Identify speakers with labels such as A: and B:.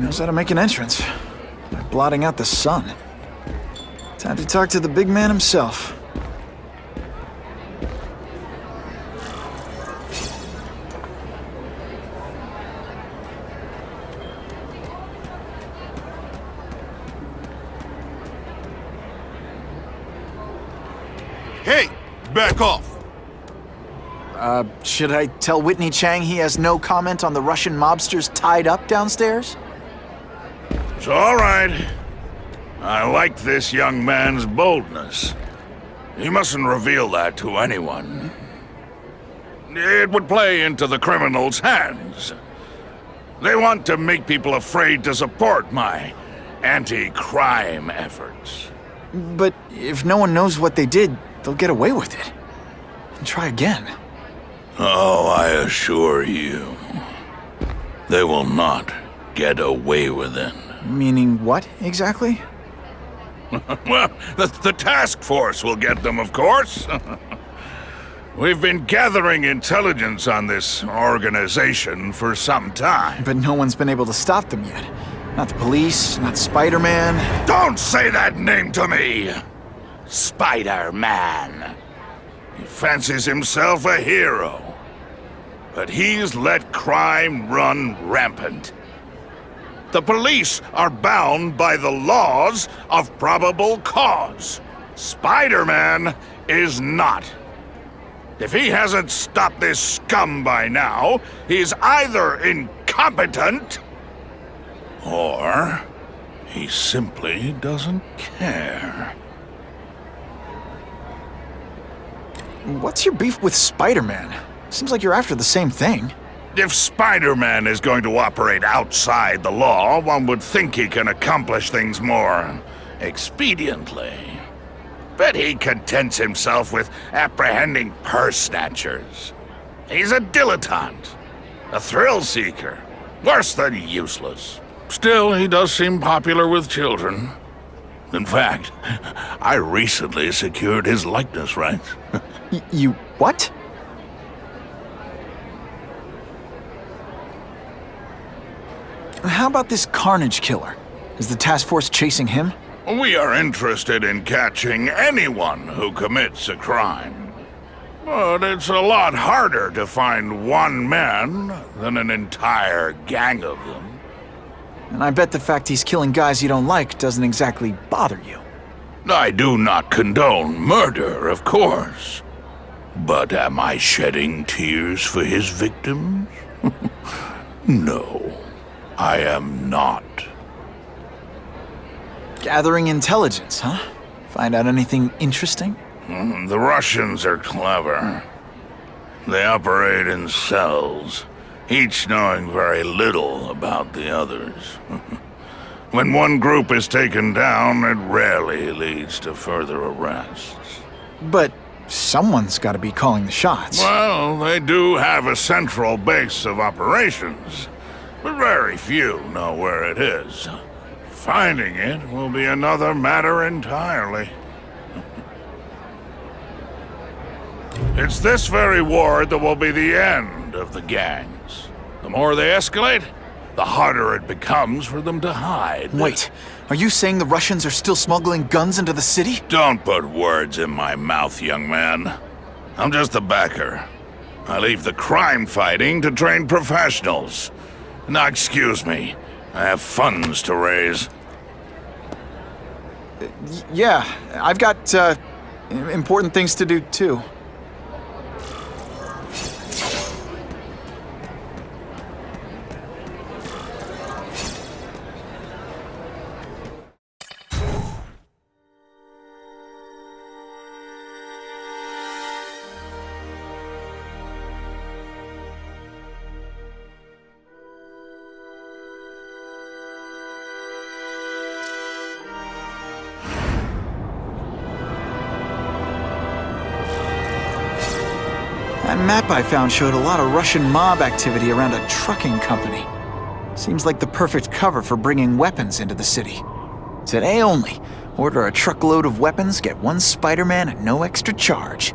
A: knows how to make an entrance by blotting out the sun. Time to talk to the big man himself.
B: Hey, back off!
A: Should I tell Whitney Chang he has no comment on the Russian mobsters tied up downstairs?
B: It's all right. I like this young man's boldness. He mustn't reveal that to anyone. It would play into the criminals' hands. They want to make people afraid to support my anti-crime efforts.
A: But if no one knows what they did, they'll get away with it. And try again.
B: Oh, I assure you, they will not get away with it.
A: Meaning what, exactly?
B: Well, the task force will get them, of course. We've been gathering intelligence on this organization for some time.
A: But no one's been able to stop them yet. Not the police, not Spiderman.
B: Don't say that name to me! Spiderman. He fancies himself a hero. But he's let crime run rampant. The police are bound by the laws of probable cause. Spider-Man is not. If he hasn't stopped this scum by now, he's either incompetent, or he simply doesn't care.
A: What's your beef with Spider-Man? Seems like you're after the same thing.
B: If Spider-Man is going to operate outside the law, one would think he can accomplish things more expediently. But he contents himself with apprehending purse snatchers. He's a dilettante, a thrill seeker, worse than useless. Still, he does seem popular with children. In fact, I recently secured his likeness rights.
A: You what? How about this Carnage killer? Is the task force chasing him?
B: We are interested in catching anyone who commits a crime. But it's a lot harder to find one man than an entire gang of them.
A: And I bet the fact he's killing guys you don't like doesn't exactly bother you.
B: I do not condone murder, of course. But am I shedding tears for his victims? No, I am not.
A: Gathering intelligence, huh? Find out anything interesting?
B: The Russians are clever. They operate in cells, each knowing very little about the others. When one group is taken down, it rarely leads to further arrests.
A: But someone's got to be calling the shots.
B: Well, they do have a central base of operations, but very few know where it is. Finding it will be another matter entirely. It's this very ward that will be the end of the gangs. The more they escalate, the harder it becomes for them to hide.
A: Wait, are you saying the Russians are still smuggling guns into the city?
B: Don't put words in my mouth, young man. I'm just a backer. I leave the crime fighting to trained professionals. Now, excuse me. I have funds to raise.
A: Yeah, I've got, important things to do, too. That map I found showed a lot of Russian mob activity around a trucking company. Seems like the perfect cover for bringing weapons into the city. Today only, order a truckload of weapons, get one Spider-Man at no extra charge.